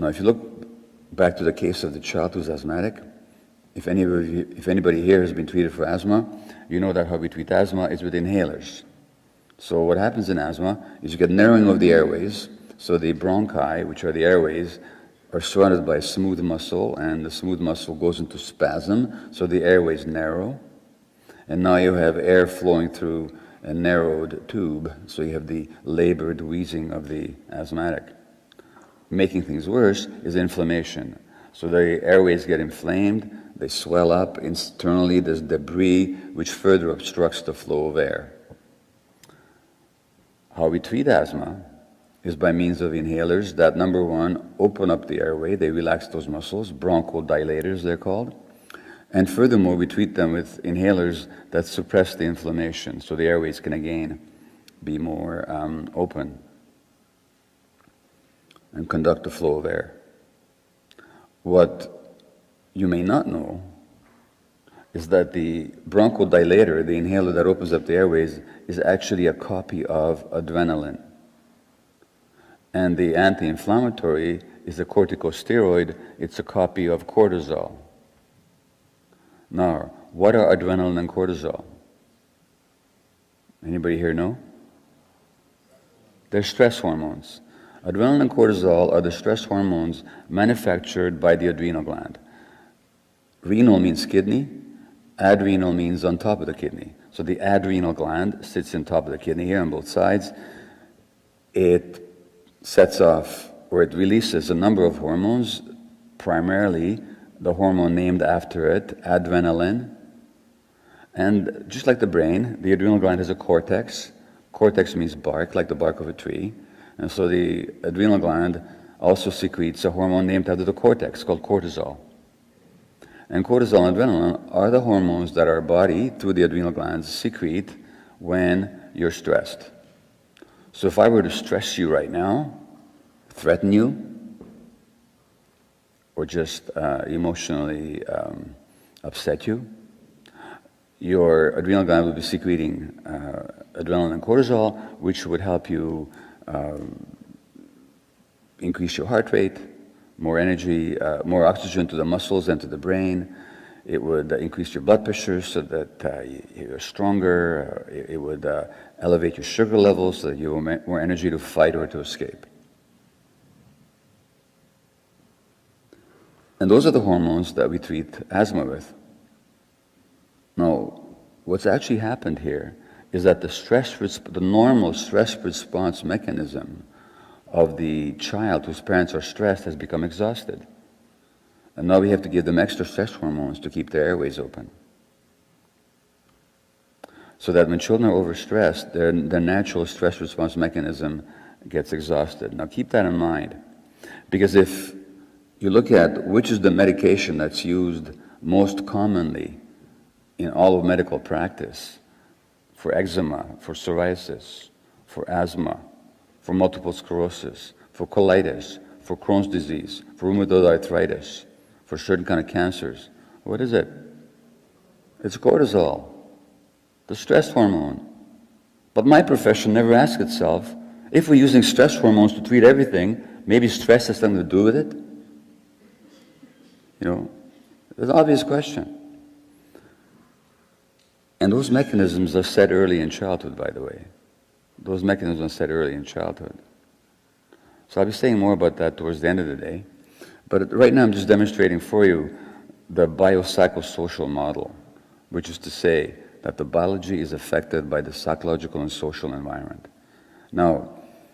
Now, if you look back to the case of the child who's asthmatic, if anybody here has been treated for asthma, you know that how we treat asthma is with inhalers. So what happens in asthma is you get narrowing of the airways. So the bronchi, which are the airways, are surrounded by a smooth muscle, and the smooth muscle goes into spasm, so the airways narrow. And now you have air flowing through a narrowed tube, so you have the labored wheezing of the asthmatic. Making things worse is inflammation. So the airways get inflamed, they swell up, internally there's debris which further obstructs the flow of air. How we treat asthma is by means of inhalers that, number one, open up the airway, they relax those muscles, bronchodilators they're called. And furthermore, we treat them with inhalers that suppress the inflammation, so the airways can again be more open and conduct the flow of air. What you may not know is that the bronchodilator, the inhaler that opens up the airways, is actually a copy of adrenaline. And the anti-inflammatory is a corticosteroid, it's a copy of cortisol. Now, what are adrenaline and cortisol? Anybody here know? They're stress hormones. Adrenaline and cortisol are the stress hormones manufactured by the adrenal gland. Renal means kidney, adrenal means on top of the kidney. So the adrenal gland sits on top of the kidney here on both sides. It sets off, or it releases a number of hormones, primarily the hormone named after it, adrenaline. And just like the brain, the adrenal gland has a cortex. Cortex means bark, like the bark of a tree. And so the adrenal gland also secretes a hormone named after the cortex called cortisol. And cortisol and adrenaline are the hormones that our body, through the adrenal glands, secrete when you're stressed. So if I were to stress you right now, threaten you, or just emotionally upset you, your adrenal gland would be secreting adrenaline and cortisol, which would help you increase your heart rate, more energy, more oxygen to the muscles and to the brain. It would increase your blood pressure so that you're stronger. It would elevate your sugar levels so that you have more energy to fight or to escape. And those are the hormones that we treat asthma with. Now, what's actually happened here is that the normal stress response mechanism of the child whose parents are stressed has become exhausted. And now we have to give them extra stress hormones to keep their airways open. So that when children are overstressed, their natural stress response mechanism gets exhausted. Now keep that in mind, because if you look at which is the medication that's used most commonly in all of medical practice for eczema, for psoriasis, for asthma, for multiple sclerosis, for colitis, for Crohn's disease, for rheumatoid arthritis, for certain kind of cancers, what is it? It's cortisol, the stress hormone. But my profession never asked itself, if we're using stress hormones to treat everything, maybe stress has something to do with it? You know, it's an obvious question. And those mechanisms are set early in childhood, by the way. Those mechanisms are set early in childhood. So I'll be saying more about that towards the end of the day. But right now I'm just demonstrating for you the biopsychosocial model, which is to say that the biology is affected by the psychological and social environment. Now,